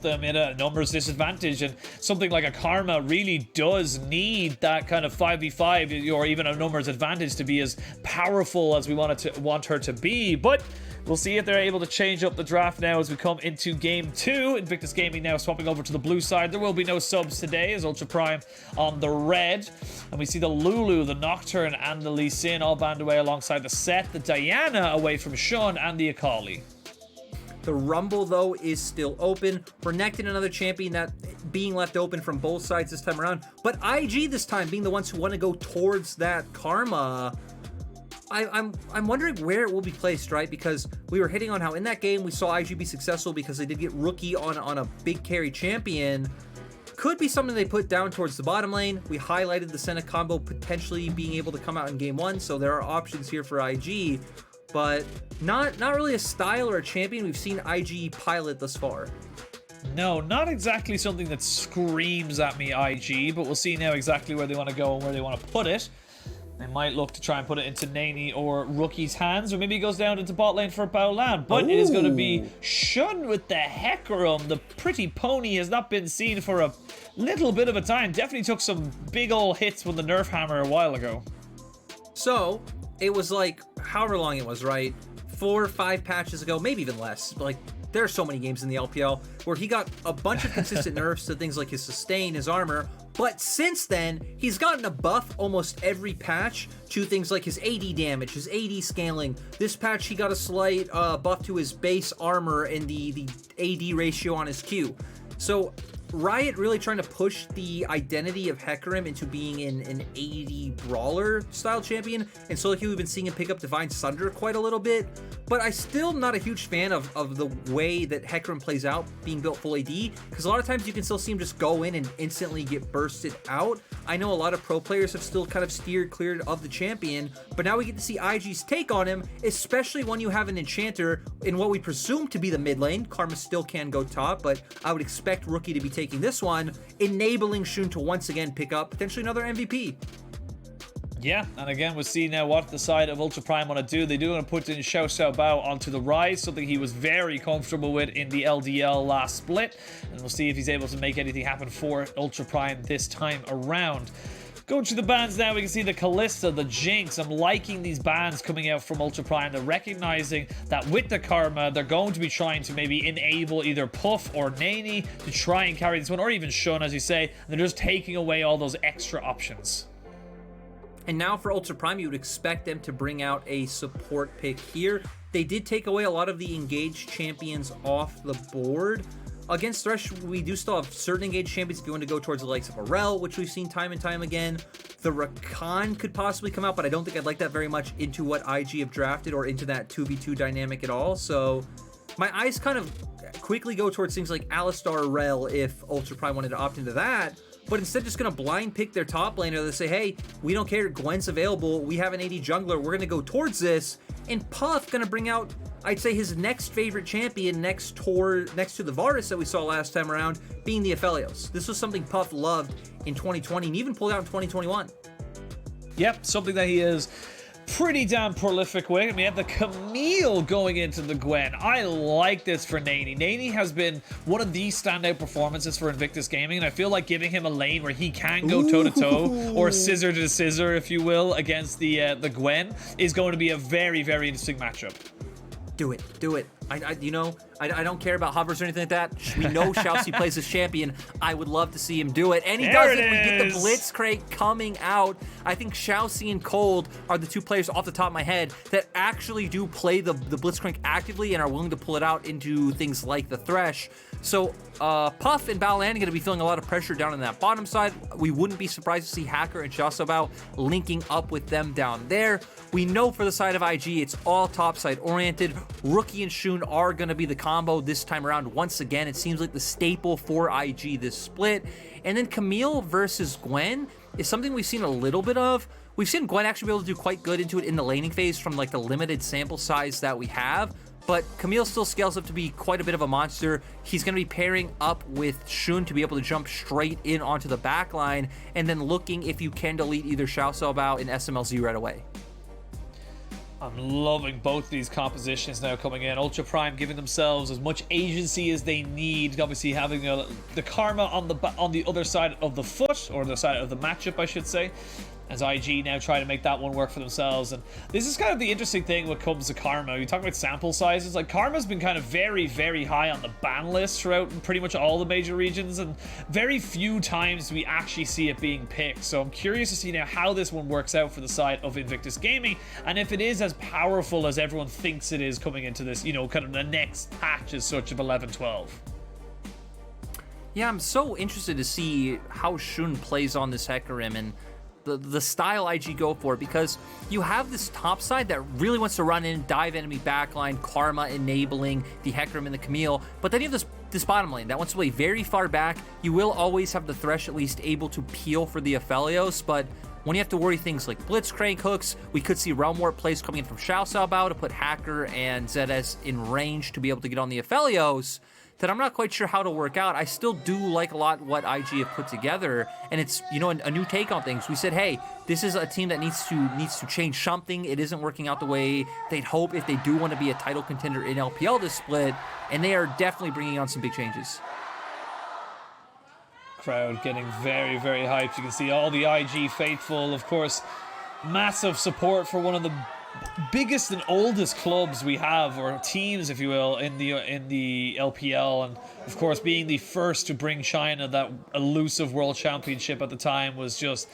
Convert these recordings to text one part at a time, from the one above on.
them in a numbers disadvantage, and something like a Karma really does need that kind of 5v5 or even a numbers advantage to be as powerful as we want her to be. But we'll see if they're able to change up the draft now as we come into game 2. Invictus Gaming now swapping over to the blue side. There will be no subs today as Ultra Prime on the red, and we see the Lulu, the Nocturne, and the Lee Sin all band away alongside the Set, the Diana away from Shun, and the Akali. The Rumble, though, is still open. We're necked in another champion that being left open from both sides this time around. But IG this time being the ones who want to go towards that Karma. I'm wondering where it will be placed, right? Because we were hitting on how in that game we saw IG be successful because they did get Rookie on a big carry champion. Could be something they put down towards the bottom lane. We highlighted the Senna combo potentially being able to come out in game 1, so there are options here for IG. But not really a style or a champion we've seen IG pilot thus far. No, not exactly something that screams at me IG, but we'll see now exactly where they want to go and where they want to put it. They might look to try and put it into Nani or Rookie's hands, or maybe it goes down into bot lane for Baolan. But it is going to be Shun with the Hecarim. The pretty pony has not been seen for a little bit of a time. Definitely took some big ol' hits with the Nerf hammer a while ago. So it was like, however long it was, right? 4 or 5 patches ago, maybe even less. Like, there are so many games in the LPL where he got a bunch of consistent nerfs to things like his sustain, his armor. But since then, he's gotten a buff almost every patch to things like his AD damage, his AD scaling. This patch, he got a slight buff to his base armor and the AD ratio on his Q. So Riot really trying to push the identity of Hecarim into being an AD brawler style champion, and so like we've been seeing him pick up Divine Sunder quite a little bit, but I still not a huge fan of the way that Hecarim plays out being built full AD, because a lot of times you can still see him just go in and instantly get bursted out. I know a lot of pro players have still kind of steered clear of the champion, but now we get to see IG's take on him, especially when you have an enchanter in what we presume to be the mid lane. Karma still can go top, but I would expect Rookie to be taking this one, enabling Shun to once again pick up potentially another MVP. Yeah, and again, we'll see now what the side of Ultra Prime want to do. They do want to put in Xiao Xiao Bao onto the Rise, something he was very comfortable with in the LDL last split, and we'll see if he's able to make anything happen for Ultra Prime this time around. Going through the bans now, we can see the Kalista, the Jinx. I'm liking these bans coming out from Ultra Prime. They're recognizing that with the Karma, they're going to be trying to maybe enable either Puff or Nani to try and carry this one, or even Shun, as you say. And they're just taking away all those extra options. And now for Ultra Prime, you would expect them to bring out a support pick here. They did take away a lot of the engaged champions off the board. Against Thresh, we do still have certain engaged champions if you want to go towards the likes of Arel, which we've seen time and time again. The Rakan could possibly come out, but I don't think I'd like that very much into what IG have drafted or into that 2v2 dynamic at all. So my eyes kind of quickly go towards things like Alistar Arel if Ultra Prime wanted to opt into that. But instead just going to blind pick their top laner. They say, hey, we don't care, Gwen's available, we have an AD jungler, we're going to go towards this. And Puff going to bring out, I'd say, his next favorite champion next to the Varus that we saw last time around, being the Aphelios. This was something Puff loved in 2020 and even pulled out in 2021. Yep, something that he is pretty damn prolific with. We have the Camille going into the Gwen. I like this for Nani. Nani has been one of the standout performances for Invictus Gaming, and I feel like giving him a lane where he can go toe-to-toe, or scissor to scissor, if you will, against the Gwen is going to be a very, very interesting matchup. Do it. Do it. I don't care about hovers or anything like that. We know Xiaoxi plays as champion. I would love to see him do it. And he does it. We get the Blitzcrank coming out. I think Xiaoxi and Cold are the two players off the top of my head that actually do play the Blitzcrank actively and are willing to pull it out into things like the Thresh. So Puff and Baolan are going to be feeling a lot of pressure down on that bottom side. We wouldn't be surprised to see Hacker and Xiao Xiao linking up with them down there. We know for the side of IG, it's all top side oriented. Rookie and Shun are going to be the combo this time around. Once again, it seems like the staple for IG this split. And then Camille versus Gwen is something we've seen a little bit of. We've seen Gwen actually be able to do quite good into it in the laning phase from like the limited sample size that we have. But Camille still scales up to be quite a bit of a monster. He's going to be pairing up with Shun to be able to jump straight in onto the back line and then looking if you can delete either Xiao Xiao Bao and SMLZ right away. I'm loving both these compositions now coming in. Ultra Prime giving themselves as much agency as they need. Obviously having the karma on the other side of the foot, or the side of the matchup, I should say. As IG now try to make that one work for themselves. And this is kind of the interesting thing when it comes to Karma. You talk about sample sizes. Like, Karma's been kind of very, very high on the ban list throughout pretty much all the major regions, and very few times we actually see it being picked. So I'm curious to see now how this one works out for the side of Invictus Gaming, and if it is as powerful as everyone thinks it is coming into this, you know, kind of the next patch as such of 11-12. Yeah, I'm so interested to see how Shun plays on this Hecarim, and the style IG go for, because you have this top side that really wants to run in, dive enemy backline, Karma enabling the Hecarim and the Camille, but then you have this bottom lane that wants to play very far back. You will always have the Thresh at least able to peel for the Aphelios, but when you have to worry things like Blitzcrank hooks, we could see Realm Warp plays coming in from Xiao Bao to put Hacker and ZS in range to be able to get on the Aphelios, that I'm not quite sure how to work out. I still do like a lot what IG have put together, and it's, you know, a new take on things. We said, hey, this is a team that needs to change something. It isn't working out the way they'd hope if they do want to be a title contender in LPL this split, and they are definitely bringing on some big changes. Crowd getting very, very hyped. You can see all the IG faithful, of course, massive support for one of the biggest and oldest clubs we have, or teams, if you will, in the LPL, and of course being the first to bring China that elusive world championship at the time was just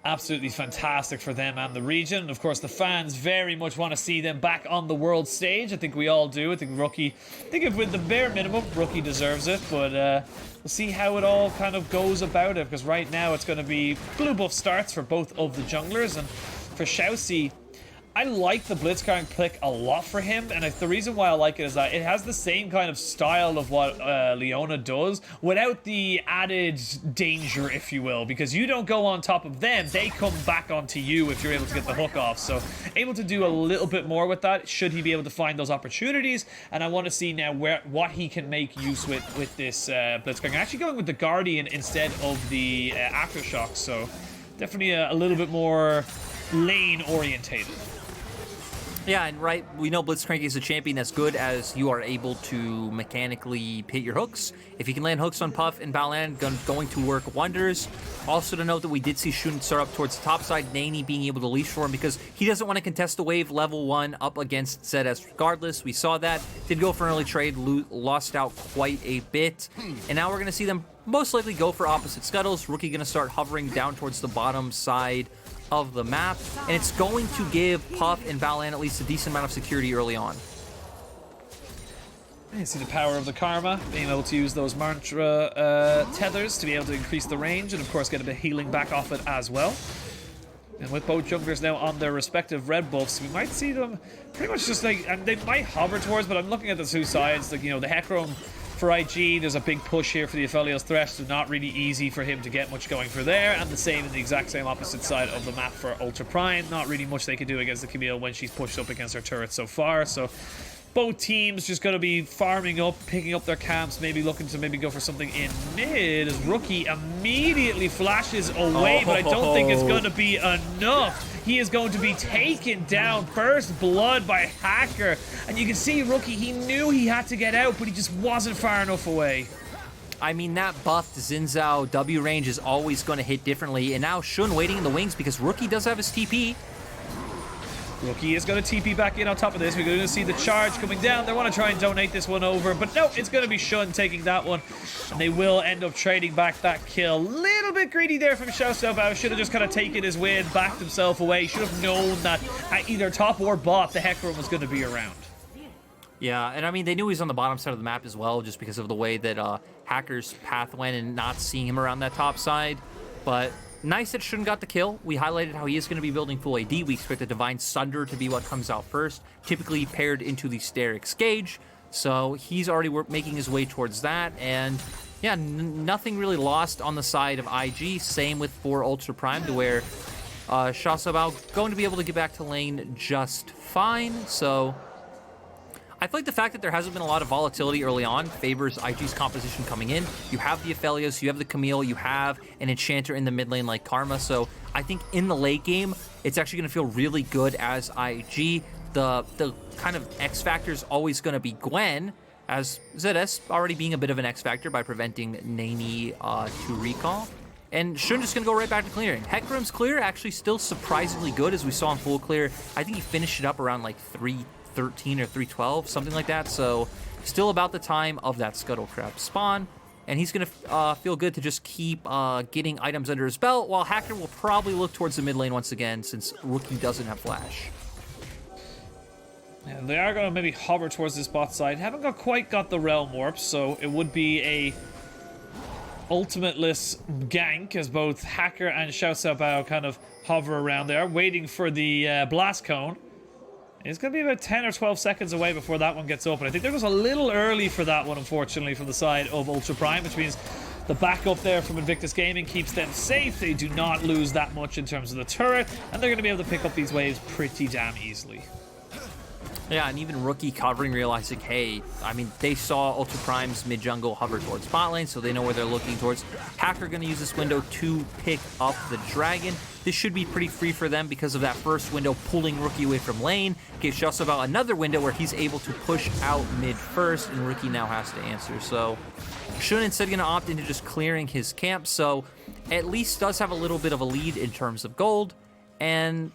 absolutely fantastic for them and the region. Of course, the fans very much want to see them back on the world stage. I think we all do. I think Rookie, if with the bare minimum, Rookie deserves it, but we'll see how it all kind of goes about it, because right now it's going to be blue buff starts for both of the junglers, and for Xiaoxi, I like the Blitzcrank pick a lot for him, and the reason why I like it is that it has the same kind of style of what Leona does, without the added danger, if you will, because you don't go on top of them, they come back onto you if you're able to get the hook off. So able to do a little bit more with that, should he be able to find those opportunities, and I want to see now what he can make use with this Blitzcrank. I'm actually going with the Guardian instead of the Aftershock, so definitely a little bit more lane orientated. Yeah, and right, we know Blitzcrank is a champion as good as you are able to mechanically hit your hooks. If you can land hooks on Puff and Balan, going to work wonders. Also to note that we did see Shun start up towards the top side, Nani being able to leash for him because he doesn't want to contest the wave level 1 up against ZS regardless. We saw that. Did go for an early trade, lost out quite a bit. And now we're going to see them most likely go for opposite scuttles. Rookie going to start hovering down towards the bottom side of the map, and it's going to give Puff and Balan at least a decent amount of security early on. You see the power of the Karma, being able to use those mantra tethers to be able to increase the range, and of course get a bit of healing back off it as well. And with both junglers now on their respective red buffs, we might see them pretty much just like, and they might hover towards, but I'm looking at the two sides, like, you know, the Hecarim for IG, there's a big push here for the Aphelios Thresh, so not really easy for him to get much going for there, and the same in the exact same opposite side of the map for Ultra Prime. Not really much they can do against the Camille when she's pushed up against her turret so far, so both teams just going to be farming up, picking up their camps, maybe looking to maybe go for something in mid, as Rookie immediately flashes away, but I don't think it's going to be enough. He is going to be taken down, first blood by Hacker, and you can see Rookie, he knew he had to get out, but he just wasn't far enough away. I mean, that buffed Xin Zhao W range is always going to hit differently, and now Shun waiting in the wings because Rookie does have his TP. Rookie is going to TP back in on top of this. We're going to see the charge coming down. They want to try and donate this one over, but no, it's going to be Shun taking that one. And they will end up trading back that kill. Little bit greedy there from Xiao Bao. Should have just kind of taken his win, backed himself away. Should have known that at either top or bot, the Hecarim was going to be around. Yeah, and I mean, they knew he was on the bottom side of the map as well, just because of the way that Hacker's path went and not seeing him around that top side. But nice that Shun got the kill. We highlighted how he is going to be building full AD. We expect the Divine Sunder to be what comes out first, typically paired into the Sterix Gauge. So he's already making his way towards that. And yeah, nothing really lost on the side of IG. Same with for Ultra Prime, to where Xiao Bao going to be able to get back to lane just fine. So I feel like the fact that there hasn't been a lot of volatility early on favors IG's composition coming in. You have the Aphelios, you have the Camille, you have an Enchanter in the mid lane like Karma, so I think in the late game, it's actually going to feel really good as IG. The kind of X factor is always going to be Gwen, as ZS already being a bit of an X factor by preventing Nani to recall. And Shun just going to go right back to clearing. Hecarim's clear actually still surprisingly good, as we saw in full clear. I think he finished it up around like 313 or 312, something like that. So still about the time of that Scuttlecrab spawn. And he's going to feel good to just keep getting items under his belt, while Hacker will probably look towards the mid lane once again, since Rookie doesn't have flash. Yeah, they are going to maybe hover towards this bot side. Haven't quite got the Realm Warp, so it would be a ultimateless gank as both Hacker and Xiao Xiaobao kind of hover around there, waiting for the Blast Cone. It's going to be about 10 or 12 seconds away before that one gets open. I think there was a little early for that one, unfortunately, from the side of Ultra Prime, which means the backup there from Invictus Gaming keeps them safe. They do not lose that much in terms of the turret, and they're going to be able to pick up these waves pretty damn easily. Yeah, and even Rookie covering, realizing, hey, I mean, they saw Ultra Prime's mid-jungle hover towards bot lane, so they know where they're looking towards. Hacker going to use this window to pick up the dragon. This should be pretty free for them because of that first window pulling Rookie away from lane. Gives Xiaosabao another window where he's able to push out mid first, and Rookie now has to answer. So Shun instead going to opt into just clearing his camp, so at least does have a little bit of a lead in terms of gold. And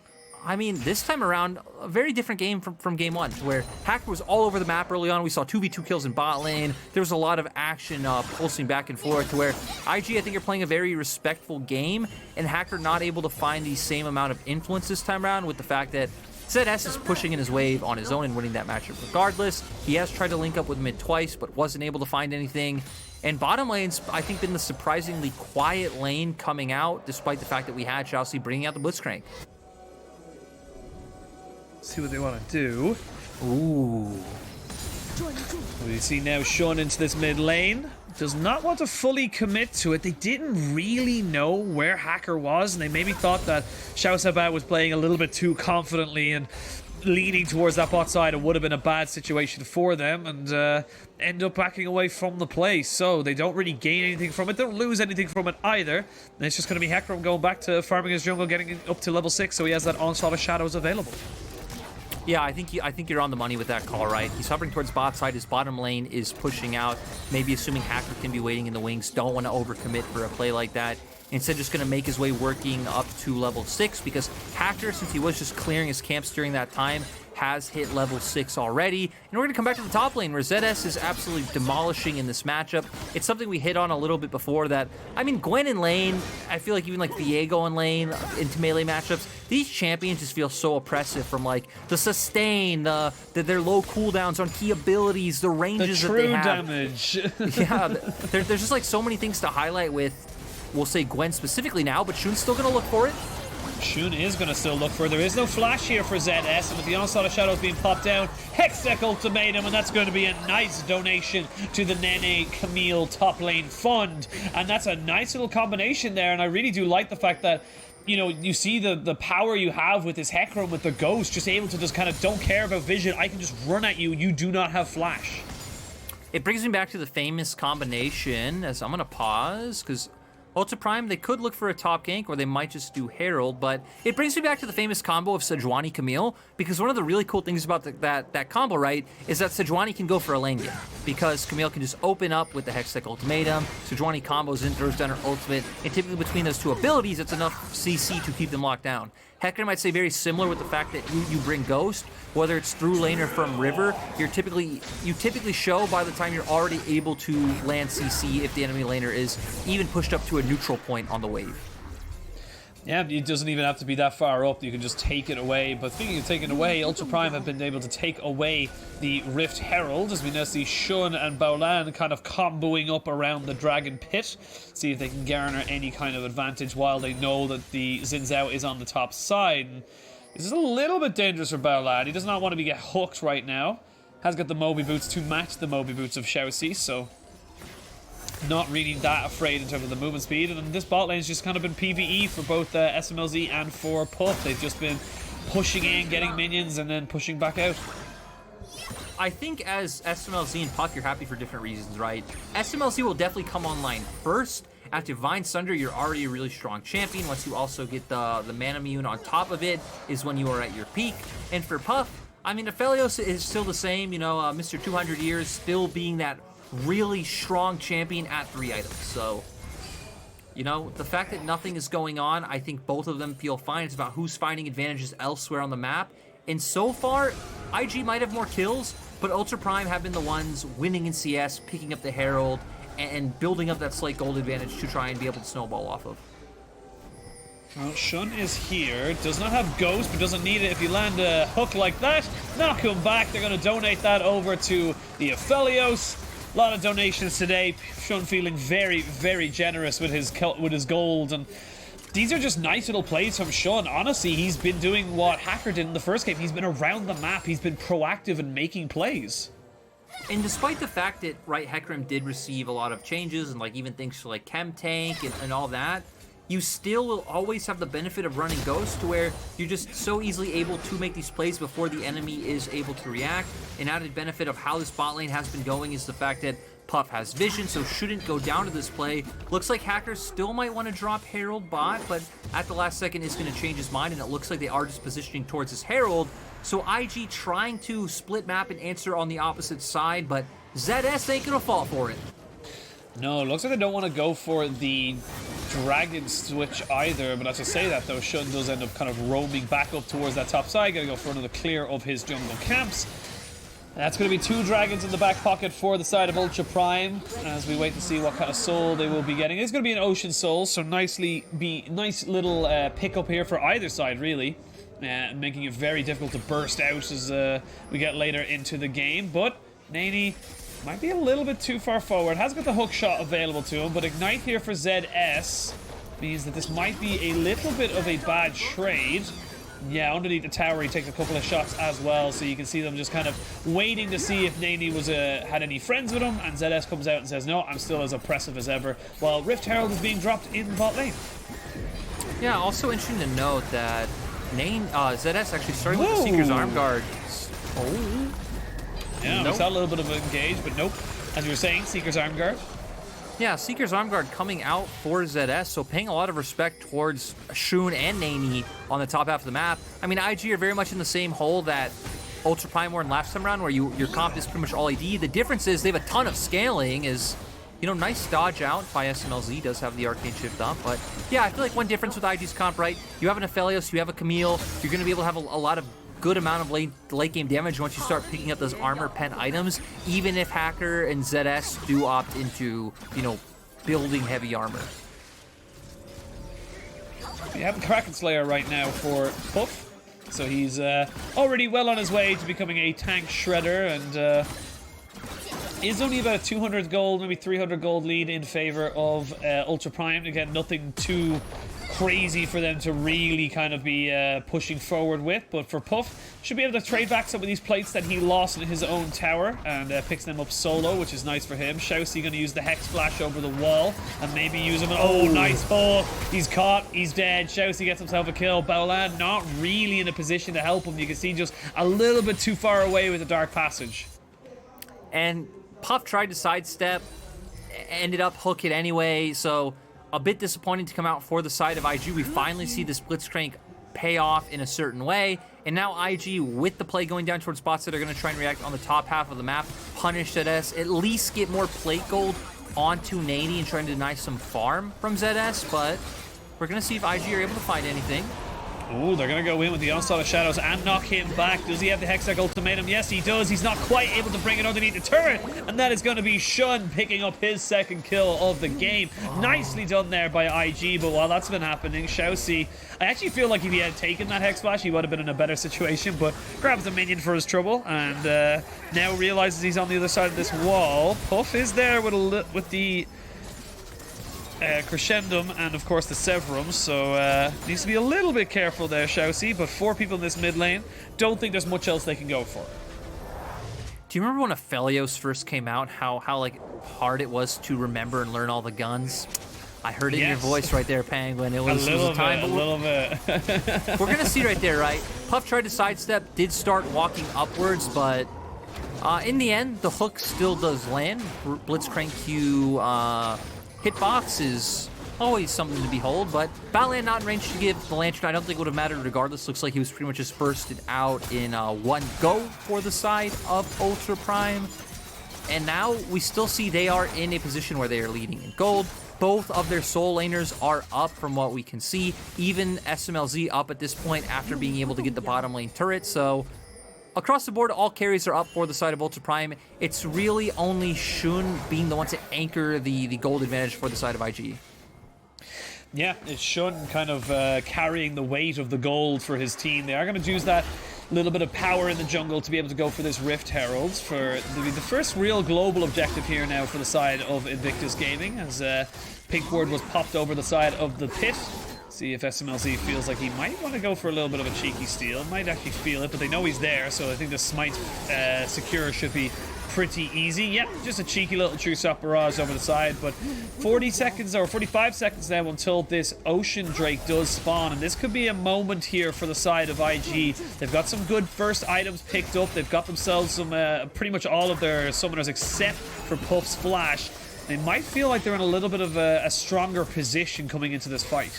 I mean, this time around, a very different game from game one, where Hacker was all over the map early on. We saw 2v2 kills in bot lane. There was a lot of action pulsing back and forth, to where IG, I think, are playing a very respectful game, and Hacker not able to find the same amount of influence this time around, with the fact that ZS is pushing in his wave on his own and winning that matchup regardless. He has tried to link up with mid twice, but wasn't able to find anything. And bottom lane's, I think, been the surprisingly quiet lane coming out, despite the fact that we had Chelsea bringing out the Blitzcrank. See what they want to do. Ooh. We see now Shun into this mid lane. Does not want to fully commit to it. They didn't really know where Hacker was, and they maybe thought that Xiao Xiaobao was playing a little bit too confidently and leaning towards that bot side. It would have been a bad situation for them, and end up backing away from the play. So they don't really gain anything from it. They don't lose anything from it either. And it's just going to be Hecarim going back to farming his jungle, getting up to level 6, so he has that onslaught of shadows available. Yeah, I think you're on the money with that call, right? He's hovering towards bot side. His bottom lane is pushing out, maybe assuming Hacker can be waiting in the wings. Don't want to overcommit for a play like that. Instead, just going to make his way working up to level 6, because Hacker, since he was just clearing his camps during that time, has hit level 6 already. And we're going to come back to the top lane, where ZS is absolutely demolishing in this matchup. It's something we hit on a little bit before, that, I mean, Gwen in lane, I feel like even like Viego in lane, into melee matchups, these champions just feel so oppressive, from like the sustain, their low cooldowns on key abilities, the ranges that they have. Damage. Yeah, there's just like so many things to highlight with, we'll say Gwen specifically now, but Shun's still going to look for it. Shun is going to still look for it. There is no flash here for ZS, and with the onslaught of shadows being popped down, Hextech ultimatum, and that's going to be a nice donation to the Nene Camille top lane fund. And that's a nice little combination there, and I really do like the fact that, you know, you see the power you have with this Hecarim, with the Ghost, just able to just kind of don't care about vision. I can just run at you. You do not have flash. It brings me back to the famous combination, as I'm going to pause, because Ultra Prime, they could look for a top gank, or they might just do Herald, but it brings me back to the famous combo of Sejuani Camille, because one of the really cool things about that combo, right, is that Sejuani can go for a lane game, because Camille can just open up with the Hextech ultimatum, Sejuani combos in, throws down her ultimate, and typically between those two abilities, it's enough CC to keep them locked down. Hecarim, I'd say, very similar with the fact that you bring Ghost, whether it's through lane or from river, you typically show by the time you're already able to land CC if the enemy laner is even pushed up to a neutral point on the wave. Yeah, it doesn't even have to be that far up. You can just take it away. But speaking of taking away, Ultra Prime have been able to take away the Rift Herald, as we now see Shun and Baolan kind of comboing up around the Dragon Pit. See if they can garner any kind of advantage while they know that the Xin Zhao is on the top side. And this is a little bit dangerous for Baolan. He does not want to get hooked right now. Has got the Moby Boots to match the Moby Boots of Xiaoxi, so not really that afraid in terms of the movement speed. And this bot lane has just kind of been PvE for both SMLZ and for Puff. They've just been pushing in, getting minions, and then pushing back out. I think as SMLZ and Puff, you're happy for different reasons, right? SMLZ will definitely come online first. After Vine Sunder, you're already a really strong champion. Once you also get the mana immune on top of it is when you are at your peak. And for Puff, I mean, Aphelios is still the same, you know, Mr. 200 years, still being that really strong champion at 3 items. So, you know, the fact that nothing is going on, I think both of them feel fine. It's about who's finding advantages elsewhere on the map. And so far, IG might have more kills, but Ultra Prime have been the ones winning in CS, picking up the Herald, and building up that Slate Gold advantage to try and be able to snowball off of. Well, Shun is here. Does not have Ghost, but doesn't need it. If you land a hook like that, knock him back. They're going to donate that over to the Aphelios. A lot of donations today. Shun feeling very, very generous with his gold. And these are just nice little plays from Shun. Honestly, he's been doing what Hacker did in the first game. He's been around the map. He's been proactive in making plays. And despite the fact that, right, Hecarim did receive a lot of changes and, like, even things to, like, Chem Tank and all that, you still will always have the benefit of running Ghost to where you're just so easily able to make these plays before the enemy is able to react. An added benefit of how this bot lane has been going is the fact that Puff has vision, so shouldn't go down to this play. Looks like Hacker still might want to drop Herald bot, but at the last second is going to change his mind, and it looks like they are just positioning towards his Herald. So IG trying to split map and answer on the opposite side, but ZS ain't going to fall for it. No, it looks like they don't want to go for the Dragon switch either, but as I say that though, Shun does end up kind of roaming back up towards that top side. Gotta go for another clear of his jungle camps. That's going to be 2 dragons in the back pocket for the side of Ultra Prime as we wait to see what kind of soul they will be getting. It's going to be an Ocean Soul, so nice little pickup here for either side, really. Making it very difficult to burst out as we get later into the game. But Nani might be a little bit too far forward. Has got the hook shot available to him, but Ignite here for ZS means that this might be a little bit of a bad trade. Yeah, underneath the tower, he takes a couple of shots as well, so you can see them just kind of waiting to see if Nani was had any friends with him, and ZS comes out and says, no, I'm still as oppressive as ever, while Rift Herald is being dropped in the bot lane. Yeah, also interesting to note that ZS actually starting with the Seeker's Arm Guard. Oh. Yeah, nope. We saw a little bit of engage, but nope. As you were saying, Seeker's Arm Guard. Yeah, Seeker's Arm Guard coming out for ZS, so paying a lot of respect towards Shun and Nani on the top half of the map. I mean, IG are very much in the same hole that Ultra Prime were in last time around, where your comp is pretty much all AD. The difference is they have a ton of scaling, is, you know, nice dodge out by SMLZ, does have the Arcane Shift up, but yeah, I feel like one difference with IG's comp, right? You have an Aphelios, you have a Camille, you're going to be able to have a lot of good amount of late game damage once you start picking up those armor pen items, even if Hacker and ZS do opt into, you know, building heavy armor. We have the Kraken Slayer right now for Puff, so he's already well on his way to becoming a tank shredder, and is only about a 200 gold, maybe 300 gold lead in favor of Ultra Prime. Again, nothing too crazy for them to really kind of be pushing forward with, but for Puff, should be able to trade back some of these plates that he lost in his own tower and picks them up solo, which is nice for him. Shousey going to use the Hex Flash over the wall and maybe use him. Oh, nice pull. He's caught. He's dead. Shousey gets himself a kill. Baolan not really in a position to help him. You can see just a little bit too far away with the Dark Passage. And Puff tried to sidestep, ended up hook it anyway, so a bit disappointing to come out for the side of IG. We finally see this Blitzcrank pay off in a certain way, and now IG, with the play going down towards spots that are going to try and react on the top half of the map, punish ZS, at least get more plate gold onto Nani and trying to deny some farm from ZS, but we're going to see if IG are able to find anything. Oh, they're going to go in with the Onslaught of Shadows and knock him back. Does he have the Hextech Ultimatum? Yes, he does. He's not quite able to bring it underneath the turret. And that is going to be Shun picking up his second kill of the game. Nicely done there by IG, but while that's been happening, Shousey, I actually feel like if he had taken that Hex Flash, he would have been in a better situation, but grabs the minion for his trouble and now realizes he's on the other side of this wall. Puff is there with the Crescendum and of course the Severum, so needs to be a little bit careful there, Shousey, but 4 people in this mid lane, don't think there's much else they can go for. Do you remember when Aphelios first came out, how like hard it was to remember and learn all the guns? I heard it in your voice right there, Penguin. It was a time, a little bit. We're gonna see right there, right? Puff tried to sidestep, did start walking upwards, but In the end, the hook still does land. Blitzcrank Q hitbox is always something to behold, but Battleland not in range to give the Lantern. I don't think it would have mattered regardless. Looks like he was pretty much just bursted out in one go for the side of Ultra Prime. And now we still see they are in a position where they are leading in gold. Both of their soul laners are up from what we can see. Even SMLZ up at this point after being able to get the bottom lane turret. So across the board, all carries are up for the side of Ultra Prime. It's really only Shun being the one to anchor the gold advantage for the side of IG. Yeah, it's Shun kind of carrying the weight of the gold for his team. They are going to use that little bit of power in the jungle to be able to go for this Rift Herald for the first real global objective here now for the side of Invictus Gaming, as Pink Ward was popped over the side of the pit. See if SMLZ feels like he might want to go for a little bit of a cheeky steal. Might actually feel it, but they know he's there, so I think the Smite secure should be pretty easy. Yep, just a cheeky little True Shot barrage over the side, but 40 seconds or 45 seconds now until this Ocean Drake does spawn, and this could be a moment here for the side of IG. They've got some good first items picked up. They've got themselves some pretty much all of their summoners except for Puff's Flash. They might feel like they're in a little bit of a stronger position coming into this fight.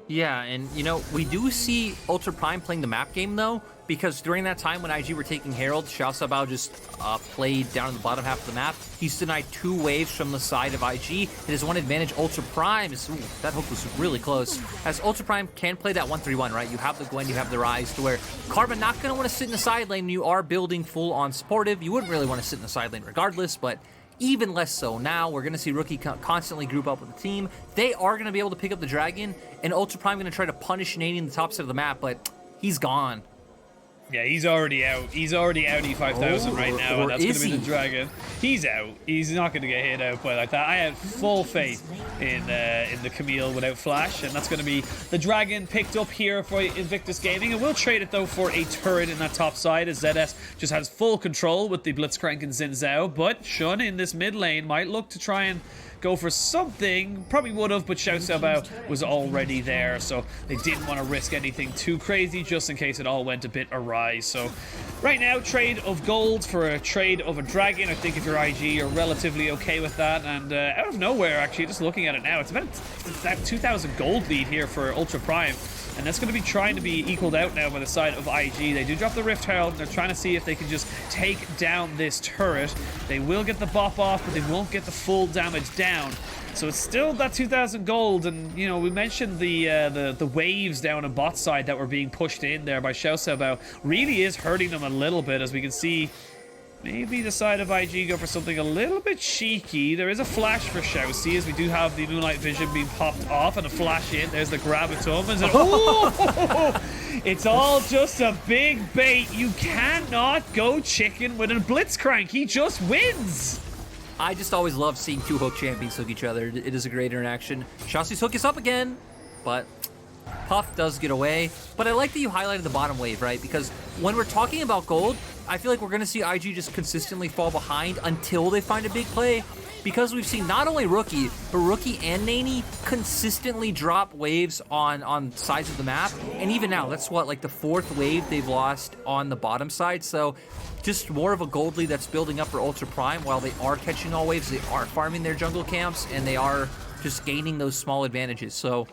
Yeah, and you know, we do see Ultra Prime playing the map game though, because during that time when IG were taking Herald, Xiao Xiaobao just played down in the bottom half of the map. He's denied 2 waves from the side of IG. His one advantage, Ultra Prime, is, ooh, that hook was really close. As Ultra Prime can play that 1-3-1, right? You have the Gwen, you have the Ryze, to where Karma not going to want to sit in the side lane. You are building full on supportive. You wouldn't really want to sit in the side lane regardless, but even less so now. We're going to see Rookie constantly group up with the team. They are going to be able to pick up the Dragon, and Ultra Prime going to try to punish Nani in the top side of the map, but he's gone. Yeah, he's already out. He's already out E5000 right now, and that's going to be the Dragon. He's out. He's not going to get hit out by like that. I have full faith in the Camille without Flash, and that's going to be the Dragon picked up here for Invictus Gaming. And we'll trade it, though, for a turret in that top side, as ZS just has full control with the Blitzcrank and Xin Zhao. But Shun in this mid lane might look to try and go for something. Probably would have, but Xiao Xiaobao was already there, so they didn't want to risk anything too crazy just in case it all went a bit awry. So right now, trade of gold for a trade of a Dragon. I think if you're IG, you're relatively okay with that. And out of nowhere, actually, just looking at it now, it's about that 2,000 gold lead here for Ultra Prime. And that's going to be trying to be equaled out now by the side of IG. They do drop the Rift Herald. They're trying to see if they can just take down this turret. They will get the bop off, but they won't get the full damage down. So it's still that 2,000 gold. And, you know, we mentioned the waves down on bot side that were being pushed in there by Xiao Xiaobao. Really is hurting them a little bit, as we can see. Maybe the side of IG go for something a little bit cheeky. There is a flash for Xiaoxi, as we do have the Moonlight Vision being popped off, and a flash in. There's the grab at Thomas. And oh! It's all just a big bait. You cannot go chicken with a Blitzcrank. He just wins. I just always love seeing 2 hook champions hook each other. It is a great interaction. Xiaoxi's hook is up again, but Puff does get away. But I like that you highlighted the bottom wave, right? Because when we're talking about gold, I feel like we're going to see IG just consistently fall behind until they find a big play, because we've seen not only Rookie, but Rookie and Nani consistently drop waves on sides of the map. And even now, that's what, like the 4th wave they've lost on the bottom side. So just more of a gold lead that's building up for Ultra Prime. While they are catching all waves, they are farming their jungle camps, and they are just gaining those small advantages. So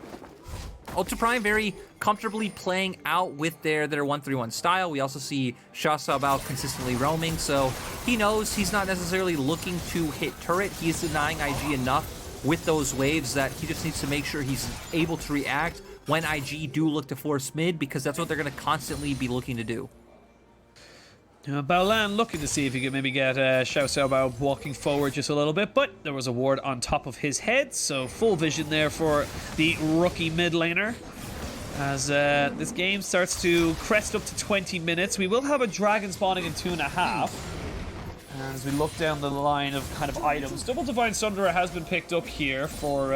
Ultra Prime very comfortably playing out with their 1-3-1 style. We also see Xiao Xiaobao consistently roaming, so he knows he's not necessarily looking to hit turret. He is denying IG enough with those waves that he just needs to make sure he's able to react when IG do look to force mid, because that's what they're going to constantly be looking to do. Baolan looking to see if he could maybe get Xiao Xiaobao walking forward just a little bit, but there was a ward on top of his head, so full vision there for the rookie mid laner. As this game starts to crest up to 20 minutes, we will have a Dragon spawning in 2.5. And as we look down the line of kind of items, Double Divine Sunderer has been picked up here for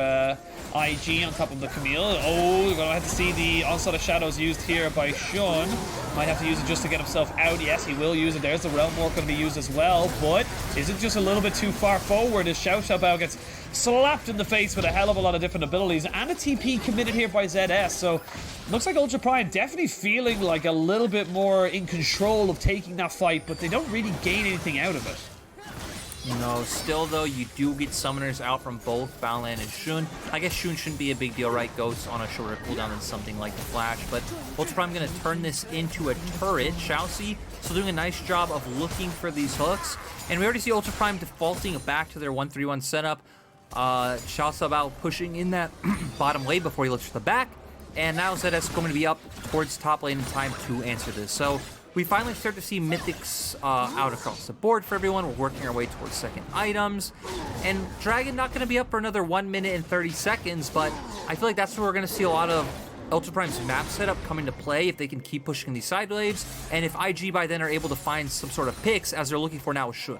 IG on top of the Camille. Oh, we're going to have to see the Onslaught of Shadows used here by Shun. Might have to use it just to get himself out. Yes, he will use it. There's the Realm Walk going to be used as well, but is it just a little bit too far forward as Xiao Xiaobao gets slapped in the face with a hell of a lot of different abilities, and a TP committed here by ZS. So looks like Ultra Prime definitely feeling like a little bit more in control of taking that fight, but they don't really gain anything out of it. No, still though, you do get summoners out from both Balan and Shun. I guess Shun shouldn't be a big deal, right? Ghost on a shorter cooldown than something like the Flash, but Ultra Prime going to turn this into a turret. Xiaoxi still doing a nice job of looking for these hooks, and we already see Ultra Prime defaulting back to their 1-3-1 setup. Xiaoxi about pushing in that bottom lane before he looks for the back, and now ZS going to be up towards top lane in time to answer this. So we finally start to see mythics out across the board for everyone. We're working our way towards second items. And Dragon not going to be up for another 1 minute and 30 seconds, but I feel like that's where we're going to see a lot of Ultra Prime's map setup come into play if they can keep pushing these side waves, and if IG by then are able to find some sort of picks as they're looking for now with Shun.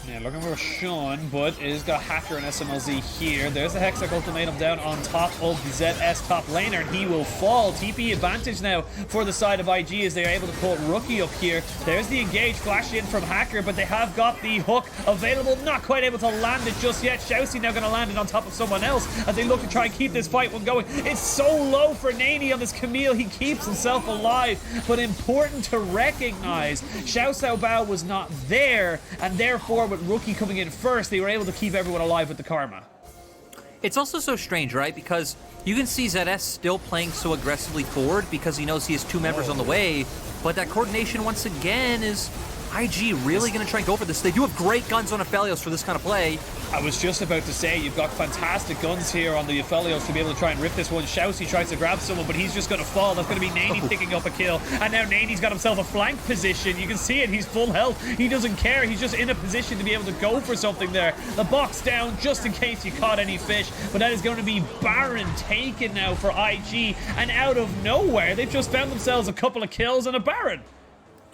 Yeah, looking for Sean, but it has got Hacker and SMLZ here. There's the Hextech Ultimatum down on top of the ZS top laner, and he will fall. TP advantage now for the side of IG as they are able to pull Rookie up here. There's the engage flash in from Hacker, but they have got the hook available. Not quite able to land it just yet. Xiaoxi now going to land it on top of someone else as they look to try and keep this fight one going. It's so low for Nani on this Camille. He keeps himself alive, but important to recognize, Xiao Xiao Bao was not there, and therefore with Rookie coming in first, they were able to keep everyone alive with the Karma. It's also so strange, right? Because you can see ZS still playing so aggressively forward because he knows he has two members on the way, but that coordination once again is IG really going to try and go for this. They do have great guns on Aphelios for this kind of play. I was just about to say, you've got fantastic guns here on the Aphelios to be able to try and rip this one. Xiaoxi tries to grab someone, but he's just going to fall. That's going to be Nani picking up a kill. And now Nani's got himself a flank position. You can see it. He's full health. He doesn't care. He's just in a position to be able to go for something there. The box down just in case you caught any fish. But that is going to be Baron taken now for IG. And out of nowhere, they've just found themselves a couple of kills and a Baron.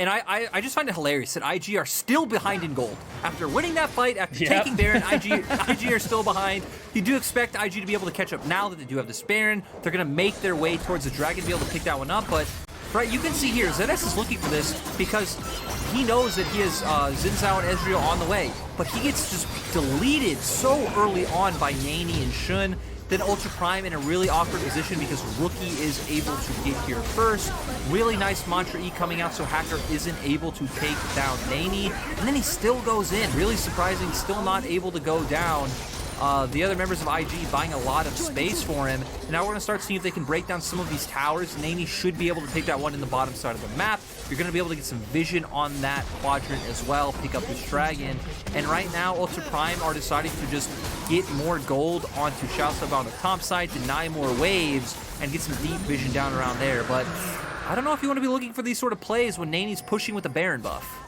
And I just find it hilarious that IG are still behind in gold. After winning that fight, after taking Baron, IG are still behind. You do expect IG to be able to catch up now that they do have this Baron. They're going to make their way towards the Dragon to be able to pick that one up. But, right, you can see here, ZS is looking for this because he knows that he has Xin Zhao and Ezreal on the way. But he gets just deleted so early on by Nani and Shun. Then Ultra Prime in a really awkward position because Rookie is able to get here first. Really nice Mantra E coming out so Hacker isn't able to take down Nani. And then he still goes in. Really surprising, still not able to go down. The other members of IG buying a lot of space for him. And now we're going to start seeing if they can break down some of these towers. Nani should be able to take that one in the bottom side of the map. You're going to be able to get some vision on that quadrant as well, pick up this Dragon. And right now, Ultra Prime are deciding to just get more gold onto Xiao Xiao on the top side, deny more waves, and get some deep vision down around there. But I don't know if you want to be looking for these sort of plays when Nani's pushing with the Baron buff.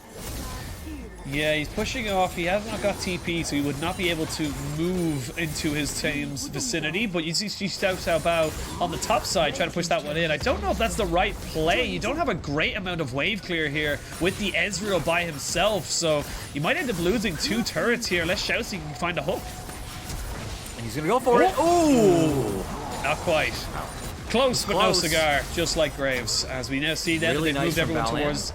Yeah, he's pushing off. He has not got TP, so he would not be able to move into his team's vicinity. But you see Xiao Xiao Bao on the top side trying to push that one in. I don't know if that's the right play. You don't have a great amount of wave clear here with the Ezreal by himself, so you might end up losing two turrets here unless Xiaoxi can find a hook. And he's going to go for it. Ooh! Not quite. Close, but no cigar, just like Graves. As we now see that really they've moved everyone towards...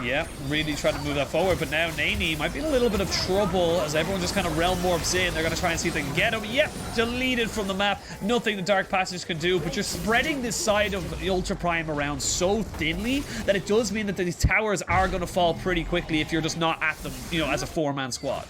Yeah, really trying to move that forward, but now Nani might be in a little bit of trouble as everyone just kind of realm morphs in. They're going to try and see if they can get him. Yep, deleted from the map. Nothing the Dark Passage can do, but you're spreading this side of the Ultra Prime around so thinly that it does mean that these towers are going to fall pretty quickly if you're just not at them, you know, as a four-man squad.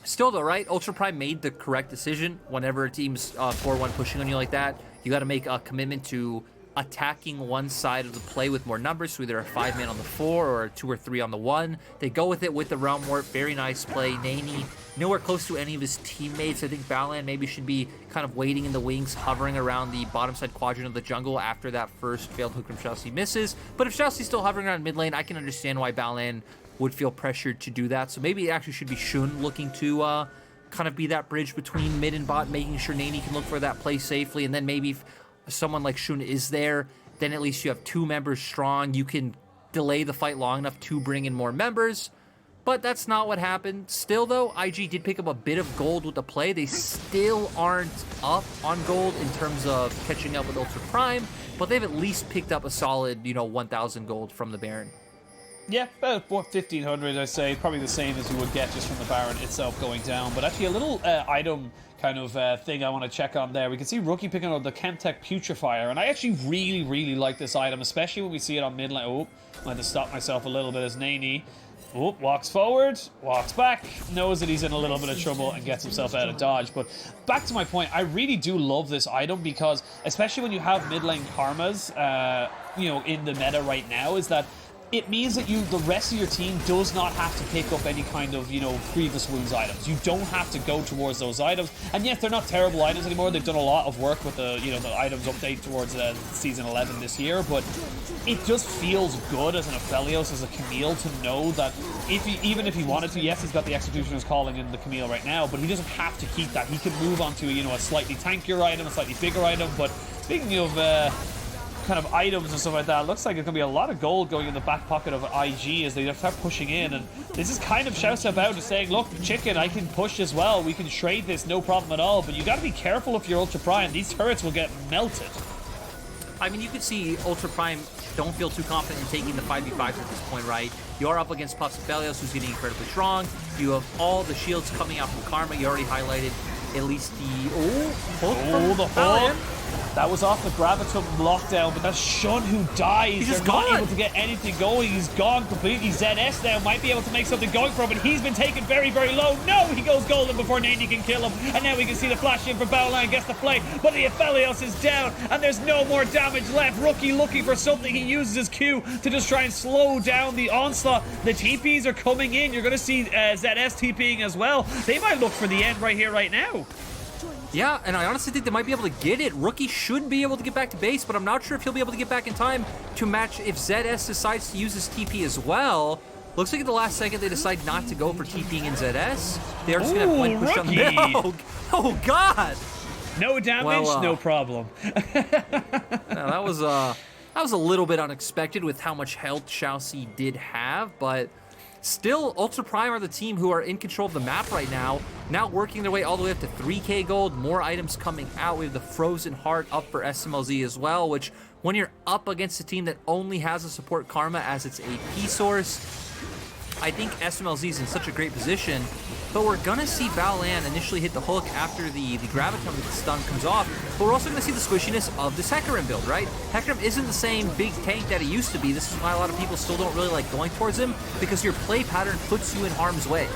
Still though, right? Ultra Prime made the correct decision. Whenever a team's 4-1 pushing on you like that, you got to make a commitment to attacking one side of the play with more numbers, so either a 5-man on the 4 or a 2 or 3 on the 1. They go with it with the Realm Warp. Very nice play. Nani nowhere close to any of his teammates. I think Balan maybe should be kind of waiting in the wings, hovering around the bottom side quadrant of the jungle after that first failed hook from Xiaoxi misses. But if Xiaoxi's still hovering around mid lane, I can understand why Balan would feel pressured to do that. So maybe it actually should be Shun looking to kind of be that bridge between mid and bot, making sure Nani can look for that play safely, and then maybe if someone like Shun is there, then at least you have 2 members strong. You can delay the fight long enough to bring in more members. But that's not what happened. Still, though, IG did pick up a bit of gold with the play. They still aren't up on gold in terms of catching up with Ultra Prime, but they've at least picked up a solid, 1,000 gold from the Baron. Yeah, about 1,500, I say. Probably the same as you would get just from the Baron itself going down. But actually, a little item kind of thing I want to check on there. We can see Rookie picking up the Chemtech Putrefier, and I actually really, really like this item, especially when we see it on mid lane. Oh, I had to stop myself a little bit as Nani. Oh, walks forward, walks back, knows that he's in a little bit of trouble and gets himself out of dodge. But back to my point, I really do love this item because, especially when you have mid lane Karmas, you know, in the meta right now, is that it means that the rest of your team does not have to pick up any kind of, you know, Grievous Wounds items. You don't have to go towards those items. And yes, they're not terrible items anymore. They've done a lot of work with the, you know, the items update towards Season 11 this year. But it just feels good as an Aphelios, as a Camille, to know that even if he wanted to, yes, he's got the Executioner's Calling in the Camille right now, but he doesn't have to keep that. He can move on to, you know, a slightly tankier item, a slightly bigger item. But speaking of kind of items and stuff like that, it looks like there's going to be a lot of gold going in the back pocket of IG as they start pushing in, and this is kind of shouts about just saying, look, Chicken, I can push as well, we can trade this, no problem at all, but you got to be careful if you're Ultra Prime. These turrets will get melted. I mean, you could see Ultra Prime don't feel too confident in taking the 5v5s at this point, right? You are up against Puffs Aphelios, who's getting incredibly strong. You have all the shields coming out from Karma. You already highlighted at least the the hook. That was off the Gravitum lockdown, but that's Shun who dies. He's They're just not gone. able to get anything going. He's gone completely. ZS now might be able to make something going for him, but he's been taken very, very low. No, he goes golden before Nani can kill him. And now we can see the flash in for Battleline, gets the play, but the Aphelios is down, and there's no more damage left. Rookie looking for something. He uses his Q to just try and slow down the onslaught. The TPs are coming in. You're going to see ZS TPing as well. They might look for the end right here, right now. Yeah, and I honestly think they might be able to get it. Rookie should be able to get back to base, but I'm not sure if he'll be able to get back in time to match if ZS decides to use his TP as well. Looks like at the last second they decide not to go for TPing in ZS. They are just going to have one push on the mid. Oh, God! No damage, Well, no problem. that was a little bit unexpected with how much health Xiaoxi did have, but still, Ultra Prime are the team who are in control of the map right now, working their way all the way up to 3k gold, more items coming out. We have the Frozen Heart up for SMLZ as well, which when you're up against a team that only has a support Karma as its AP source, I think SMLZ is in such a great position. But we're gonna see Balan initially hit the hook after the Gravitum stun comes off, but we're also gonna see the squishiness of this Hecarim build, right? Hecarim isn't the same big tank that he used to be. This is why a lot of people still don't really like going towards him, because your play pattern puts you in harm's way.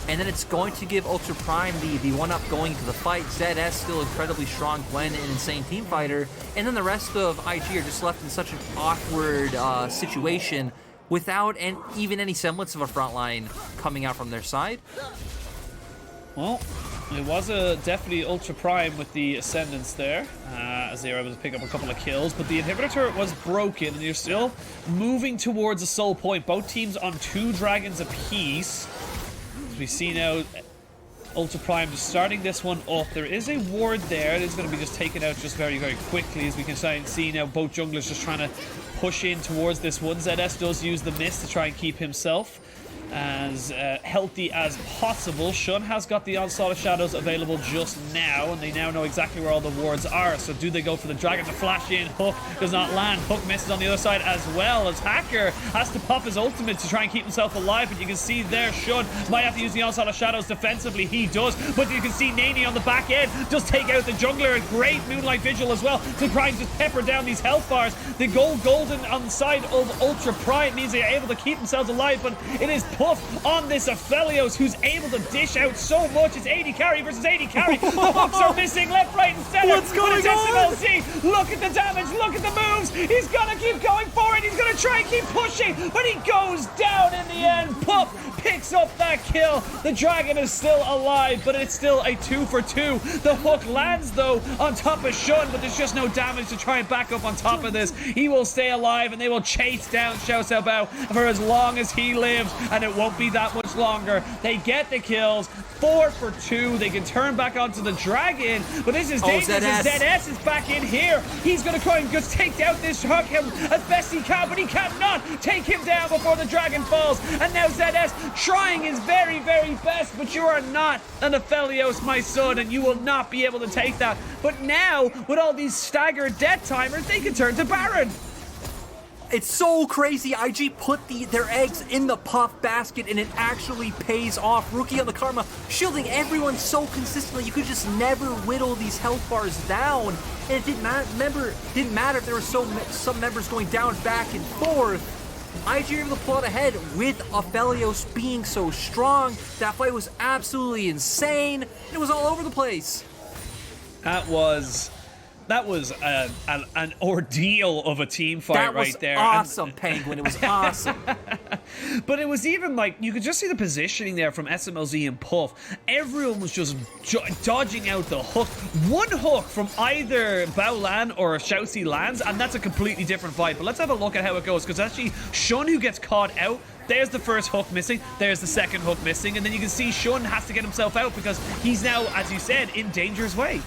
And then it's going to give Ultra Prime the one-up going into the fight. ZS still incredibly strong, Gwen an insane team fighter, and then the rest of IG are just left in such an awkward situation without even any semblance of a front line coming out from their side. Well, it was definitely Ultra Prime with the Ascendance there, as they were able to pick up a couple of kills, but the inhibitor turret was broken, and you're still moving towards a soul point. Both teams on 2 dragons apiece. As we see now, Ultra Prime just starting this one up. There is a ward there. It is going to be just taken out just very, very quickly, as we can try and see now both junglers just trying to push in towards this one. ZS does use the mist to try and keep himself as healthy as possible. Shun has got the Onslaught of Shadows available just now, and they now know exactly where all the wards are. So do they go for the dragon to flash in? Hook does not land. Hook misses on the other side as well, as Hacker has to pop his ultimate to try and keep himself alive. But you can see there Shun might have to use the Onslaught of Shadows defensively. He does, but you can see Nani on the back end just take out the jungler. A great Moonlight Vigil as well to try and just pepper down these health bars. The golden on the side of Ultra Prime means they are able to keep themselves alive, but it is Puff on this Aphelios, who's able to dish out so much. It's 80 carry versus 80 carry. The hooks are missing left, right, and center. What's going on? SMLZ. Look at the damage. Look at the moves. He's gonna keep going forward. He's gonna try and keep pushing, but he goes down in the end. Puff picks up that kill. The dragon is still alive, but it's still a 2 for 2. The hook lands though on top of Shun, but there's just no damage to try and back up on top of this. He will stay alive, and they will chase down Xiao Xiaobao for as long as he lives, and it won't be that much longer. They get the kills. 4 for 2. They can turn back onto the dragon, but this is dangerous. ZS is back in here. He's going to try and just take out this hook as best he can, but he cannot take him down before the dragon falls. And now ZS trying his very, very best, but you are not an Aphelios, my son, and you will not be able to take that. But now, with all these staggered death timers, they can turn to Baron. It's so crazy. IG put their eggs in the Puff basket, and it actually pays off. Rookie on the Karma, shielding everyone so consistently. You could just never whittle these health bars down. And it didn't matter if there were some members going down, back, and forth. IG were able to pull out ahead with Aphelios being so strong. That fight was absolutely insane. It was all over the place. That was an ordeal of a team fight right there. That was awesome, Penguin. It was awesome. But it was even like, you could just see the positioning there from SMLZ and Puff. Everyone was just dodging out the hook. One hook from either Baolan or Xiaoxi lands, and that's a completely different fight. But let's have a look at how it goes, because actually, Shun, who gets caught out, there's the first hook missing, there's the second hook missing, and then you can see Shun has to get himself out because he's now, as you said, in danger's way.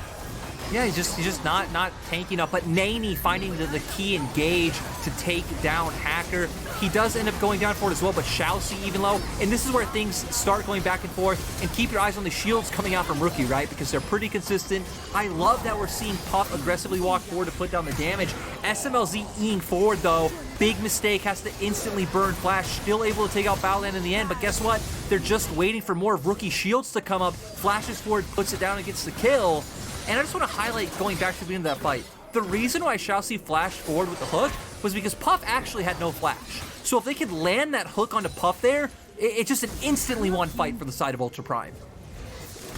Yeah, he's just not tanking up, but Nani finding the key engage to take down Hacker. He does end up going down for it as well, but Xiaoxi even low. And this is where things start going back and forth. And keep your eyes on the shields coming out from Rookie, right? Because they're pretty consistent. I love that we're seeing Puff aggressively walk forward to put down the damage. SMLZ eing forward, though. Big mistake, has to instantly burn Flash. Still able to take out Baolan in the end, but guess what? They're just waiting for more Rookie shields to come up. Flashes forward, puts it down, and gets the kill. And I just want to highlight, going back to the beginning of that fight, the reason why Xiaoxi flashed forward with the hook was because Puff actually had no flash. So if they could land that hook onto Puff there, it's just an instantly won fight for the side of Ultra Prime.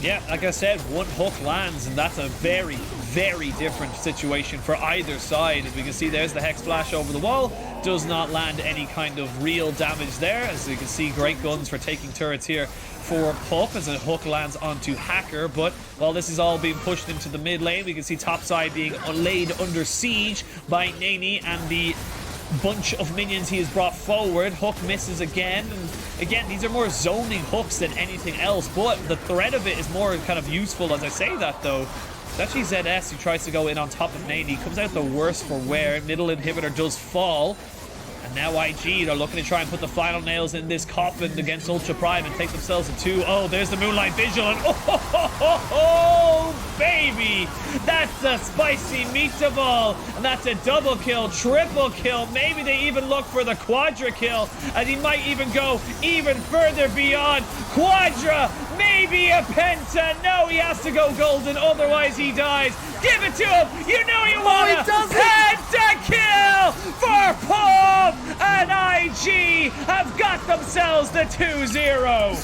Yeah, like I said, one hook lands, and that's a very, very different situation for either side. As we can see, there's the Hex Flash over the wall. Does not land any kind of real damage there. As you can see, great guns for taking turrets here for Puff as a hook lands onto Hacker. But while this is all being pushed into the mid lane, we can see topside being laid under siege by Nani and the bunch of minions he has brought forward. Hook misses again, and again, these are more zoning hooks than anything else, but the threat of it is more kind of useful. As I say that, though, it's actually ZS who tries to go in on top of Nani. Comes out the worst for wear. Middle inhibitor does fall. And now IG, they're looking to try and put the final nails in this coffin against Ultra Prime and take themselves a 2. Oh, there's the Moonlight Vigil, and oh, baby! That's a spicy meatball, and that's a double kill, triple kill. Maybe they even look for the quadra kill, and he might even go even further beyond quadra, maybe a penta. No, he has to go golden, otherwise he dies. Give it to him. You know you want it. Penta kill for Puff, and IG have got themselves the 2-0.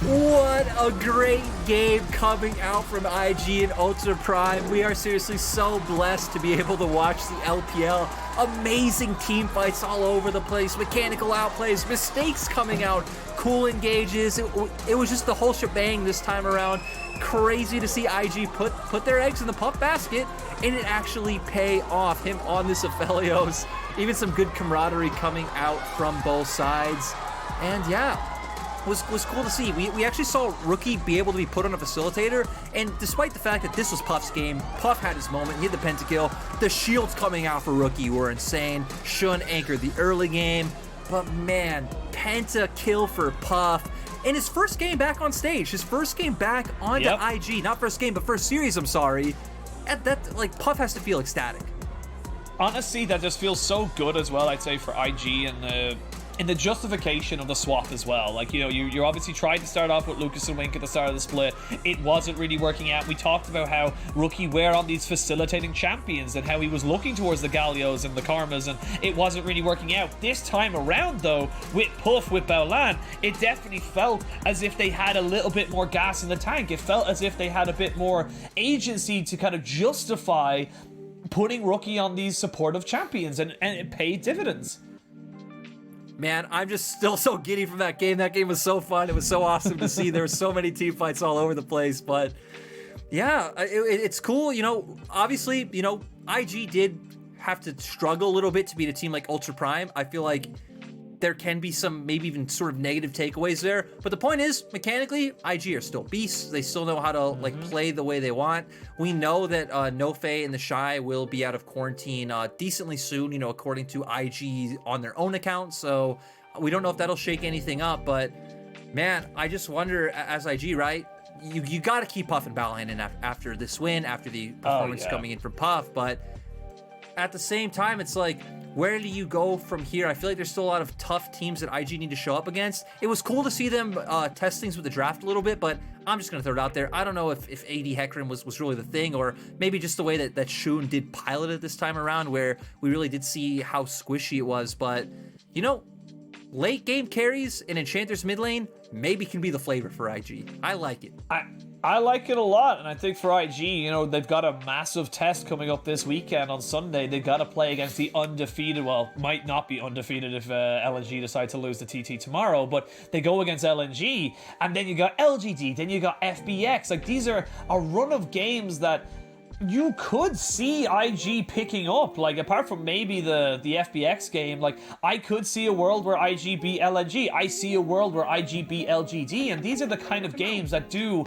What a great game coming out from IG and Ultra Prime. We are seriously so blessed to be able to watch the LPL. Amazing team fights all over the place, mechanical outplays, mistakes coming out, cool engages. It was just the whole shebang this time around. Crazy to see IG put their eggs in the Puff basket and it actually pay off. Him on this Aphelios. Even some good camaraderie coming out from both sides. And yeah, was cool to see. We actually saw Rookie be able to be put on a facilitator, and despite the fact that this was Puff's game, Puff had his moment, he had the pentakill. The shields coming out for Rookie were insane. Shun anchored the early game, but man, pentakill for Puff. In his first game back on stage, his first game back onto IG, not first game, but first series, I'm sorry. That, like, Puff has to feel ecstatic. Honestly, that just feels so good as well, I'd say, for IG and in the justification of the swap as well. Like, you know, you're obviously trying to start off with Lucas and Wink at the start of the split. It wasn't really working out. We talked about how Rookie were on these facilitating champions and how he was looking towards the Gallios and the Karmas, and it wasn't really working out. This time around, though, with Puff, with Baolan, it definitely felt as if they had a little bit more gas in the tank. It felt as if they had a bit more agency to kind of justify putting Rookie on these supportive champions, and it paid dividends. Man, I'm just still so giddy from that game. That game was so fun. It was so awesome to see. There were so many team fights all over the place. But yeah, it's cool. You know, obviously, you know, IG did have to struggle a little bit to beat a team like Ultra Prime. I feel like there can be some maybe even sort of negative takeaways there. But the point is, mechanically, IG are still beasts. They still know how to like play the way they want. We know that Nofe and the Shy will be out of quarantine decently soon, you know, according to IG on their own account. So we don't know if that'll shake anything up. But man, I just wonder, as IG, right? You got to keep Puff and Baolan in after this win, after the performance coming in from Puff. But at the same time, it's like, where do you go from here? I feel like there's still a lot of tough teams that IG need to show up against. It was cool to see them test things with the draft a little bit, but I'm just going to throw it out there. I don't know if AD Hecarim was really the thing, or maybe just the way that Shun did pilot it this time around, where we really did see how squishy it was. But, you know, late game carries in Enchanter's mid lane maybe can be the flavor for IG. I like it. I like it a lot, and I think for IG, you know, they've got a massive test coming up this weekend on Sunday. They've got to play against the undefeated, well, might not be undefeated if LNG decide to lose the TT tomorrow, but they go against LNG, and then you got LGD, then you got FBX. Like, these are a run of games that you could see IG picking up, like, apart from maybe the FBX game. Like, I could see a world where IG beat LNG. I see a world where IG beat LGD, and these are the kind of games that do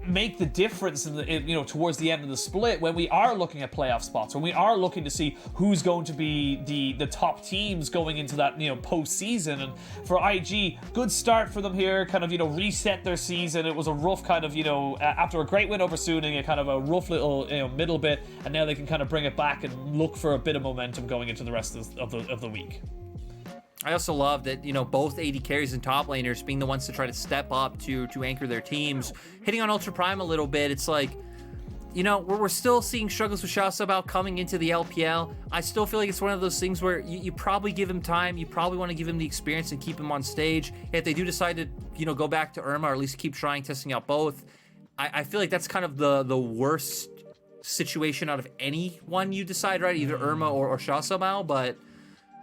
make the difference in the, you know, towards the end of the split, when we are looking at playoff spots, when we are looking to see who's going to be the top teams going into that, you know, postseason. And for IG, good start for them here, kind of, you know, reset their season. It was a rough kind of, you know, after a great win over Suning, a kind of a rough little, you know, middle bit, and now they can kind of bring it back and look for a bit of momentum going into the rest of the week. I also love that, you know, both AD carries and top laners being the ones to try to step up to anchor their teams. Hitting on Ultra Prime a little bit, it's like, you know, we're still seeing struggles with Xiaosabao coming into the LPL. I still feel like it's one of those things where you probably give him time. You probably want to give him the experience and keep him on stage. If they do decide to, you know, go back to Irma, or at least keep trying, testing out both, I feel like that's kind of the worst situation out of anyone you decide, right? Either Irma or Xiaosabao, but...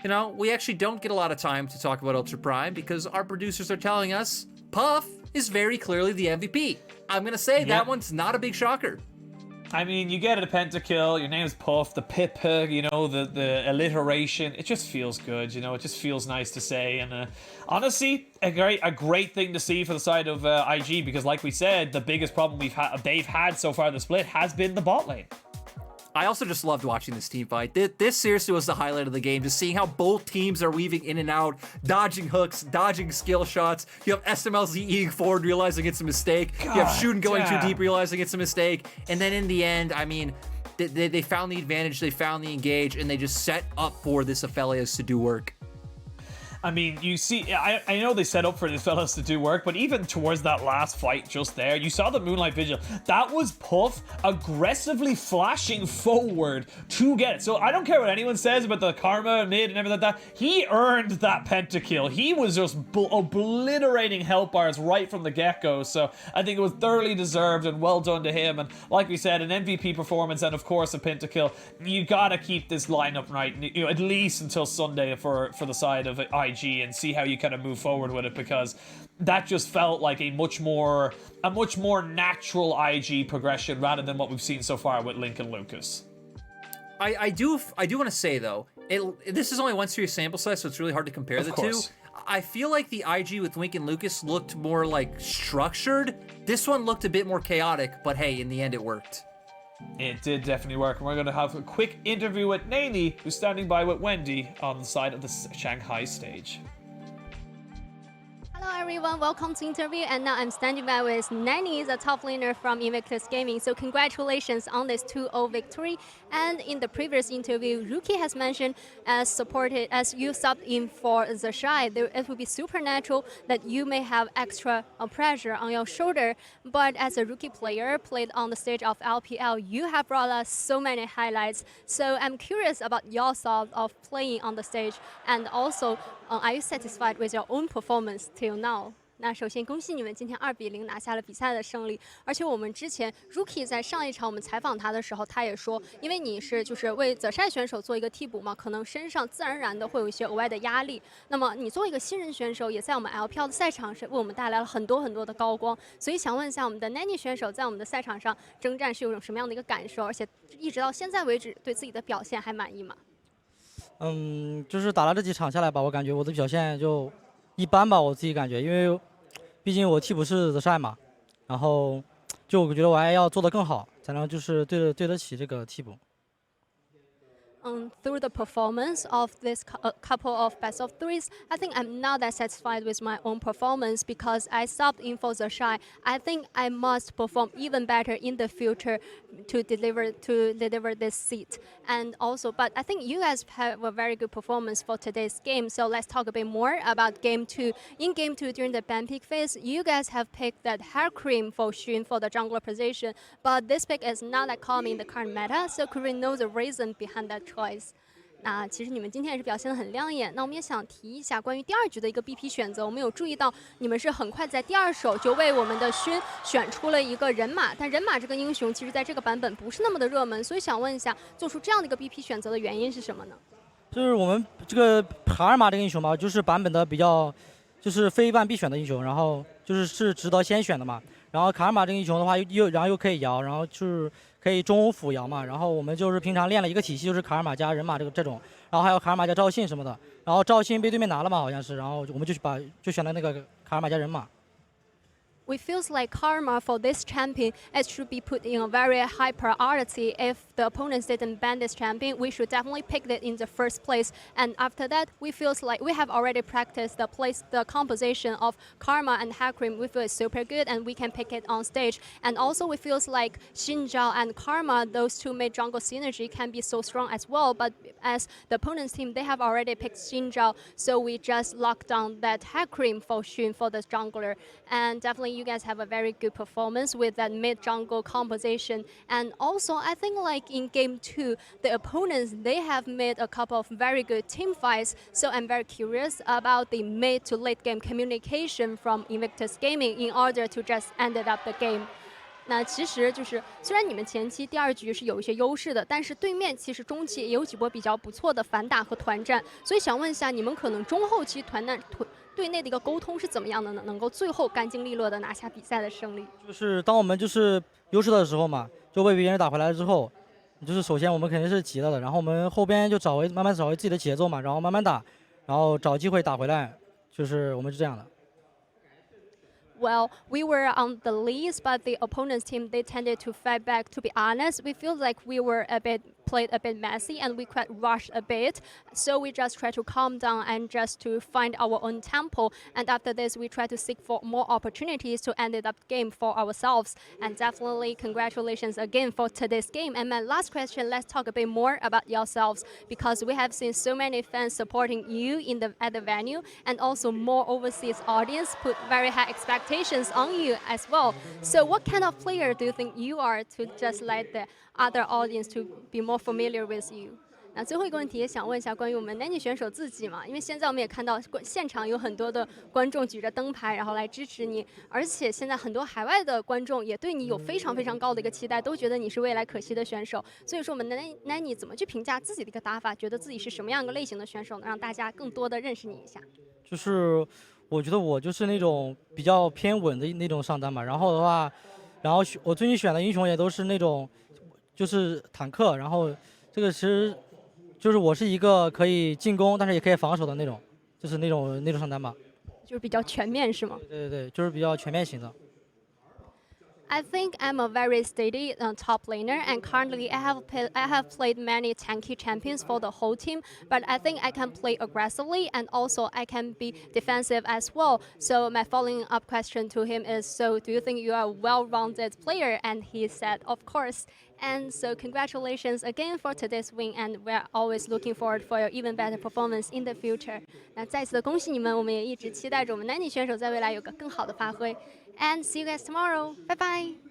you know, we actually don't get a lot of time to talk about Ultra Prime because our producers are telling us Puff is very clearly the MVP. I'm going to say that one's not a big shocker. I mean, you get a pentakill, your name's Puff, the Pip, you know, the alliteration. It just feels good, you know, it just feels nice to say. And honestly, a great thing to see for the side of IG, because like we said, the biggest problem they've had so far this split has been the bot lane. I also just loved watching this team fight. This seriously was the highlight of the game, just seeing how both teams are weaving in and out, dodging hooks, dodging skill shots. You have SMLZ eating forward, realizing it's a mistake. You have Shun going too deep, realizing it's a mistake. And then in the end, I mean, they found the advantage, they found the engage, and they just set up for this Aphelios to do work. I mean, you see, I know they set up for these fellas to do work, but even towards that last fight just there, you saw the Moonlight Vigil. That was Puff aggressively flashing forward to get it. So I don't care what anyone says about the Karma mid and everything like that. He earned that pentakill. He was just obliterating health bars right from the get-go. So I think it was thoroughly deserved and well done to him. And like we said, an MVP performance and of course a pentakill. You gotta keep this lineup right, you know, at least until Sunday for the side of IG, and see how you kind of move forward with it, because that just felt like a much more natural IG progression rather than what we've seen so far with Link and Lucas. I do want to say though, this is only one series sample size, so it's really hard to compare the two. I feel like the IG with Link and Lucas looked more like structured. This one looked a bit more chaotic, but hey, in the end it worked. It did definitely work, and we're going to have a quick interview with Nani, who's standing by with Wendy on the side of the Shanghai stage. Hello everyone, welcome to interview, and now I'm standing by with Nani, the top laner from Invictus Gaming. So congratulations on this 2-0 victory. And in the previous interview, Rookie has mentioned as you subbed in for the Shy, it would be supernatural that you may have extra pressure on your shoulder. But as a rookie player played on the stage of LPL, you have brought us so many highlights. So I'm curious about your thoughts of playing on the stage, and also are you satisfied with your own performance till now? 那首先恭喜你们今天2-0拿下了比赛的胜利，而且我们之前 Rookie 在上一场我们采访他的时候，他也说，因为你是就是为泽晒选手做一个替补嘛，可能身上自然而然的会有一些额外的压力。那么你作为一个新人选手，也在我们 LPL 的赛场上为我们带来了很多的高光，所以想问一下我们的 Nani 选手在我们的赛场上征战是有种什么样的一个感受，而且一直到现在为止对自己的表现还满意吗？就是打了这几场下来吧，我感觉我的表现就一般吧，我自己感觉，因为毕竟我替补是泽晒嘛，然后就我觉得我还要做得更好，才能就是对得起这个替补。Through the performance of this couple of best of threes, I think I'm not that satisfied with my own performance because I stopped in for the shy. I think I must perform even better in the future to deliver this seat. And also, but I think you guys have a very good performance for today's game. So let's talk a bit more about game 2. In game 2, during the ban pick phase, you guys have picked that hair cream for Xun for the jungler position, but this pick is not that common in the current meta. So could we know the reason behind that choice? 那其实你们今天也是表现得很亮眼。那我们也想提一下关于第2局的一个 BP 选择，我们有注意到你们是很快在第2手就为我们的勋选出了一个人马，但人马这个英雄其实在这个版本不是那么的热门，所以想问一下，做出这样的一个 BP 选择的原因是什么呢？就是我们这个卡尔玛这个英雄吧，就是版本的比较，就是非万必选的英雄，然后是值得先选的嘛。然后卡尔玛这个英雄的话，又可以摇，然后就是可以中辅摇嘛。然后我们就是平常练了一个体系，就是卡尔玛加人马这种，然后还有卡尔玛加赵信什么的。然后赵信被对面拿了嘛，好像是，然后我们就选了那个卡尔玛加人马。We feels like karma for this champion it should be put in a very high priority. If the opponents didn't ban this champion, we should definitely pick it in the first place. And after that, we feels like we have already practiced the composition of karma and Hakrim. We feel it's super good, and we can pick it on stage. And also, we feels like Xin Zhao and Karma, those two mid jungle synergy can be so strong as well. But as the opponent's team, they have already picked Xin Zhao, so we just locked down that Hakrim for Xun for the jungler. And definitely, you guys have a very good performance with that mid jungle composition. And also, I think like in game 2, the opponents, they have made a couple of very good team fights. So I'm very curious about the mid to late game communication from Invictus Gaming in order to just end up the game. 那其实就是，虽然你们前期第2局是有一些优势的，但是对面其实中期也有几波比较不错的反打和团战，所以想问一下，你们可能中后期对内的一个沟通是怎么样的呢？能够最后干净利落的拿下比赛的胜利？就是当我们就是优势的时候嘛，就被别人打回来之后，就是首先我们肯定是急了的，然后我们后边就慢慢找回自己的节奏嘛，然后慢慢打，然后找机会打回来，就是我们是这样的。Well, we were on the leads, but the opponent's team, they tended to fight back. To be honest, we feel like we were played a bit messy and we quite rushed a bit. So we just try to calm down and just to find our own tempo. And after this, we try to seek for more opportunities to end up game for ourselves. And definitely congratulations again for today's game. And my last question, let's talk a bit more about yourselves because we have seen so many fans supporting you at the venue and also more overseas audience put very high expectations on you as well. So what kind of player do you think you are to just let the other audience to be more familiar with you? 那最后一个问题也想问一下关于我们 Nanny 选手自己嘛，因为现在我们也看到现场有很多的观众举着灯牌，然后来支持你，而且现在很多海外的观众也对你有非常非常高的一个期待，都觉得你是未来可期的选手。所以说我们 Nanny 怎么去评价自己的一个打法，觉得自己是什么样一个类型的选手呢？让大家更多的认识你一下。就是我觉得我就是那种比较偏稳的那种上单嘛，然后我最近选的英雄也都是那种就是坦克，然后这个其实就是我是一个可以进攻但是也可以防守的那种，就是那种上单吧。就是比较全面是吗？对，就是比较全面型的。I think I'm a very steady top laner, and currently I have played many tanky champions for the whole team. But I think I can play aggressively, and also I can be defensive as well. So my following up question to him is: So do you think you are a well-rounded player? And he said, of course. And so congratulations again for today's win, and we're always looking forward for your even better performance in the future. 那再次的恭喜你们，我们也一直期待着我们 Nanny 选手在未来有个更好的发挥。And see you guys tomorrow. Bye bye.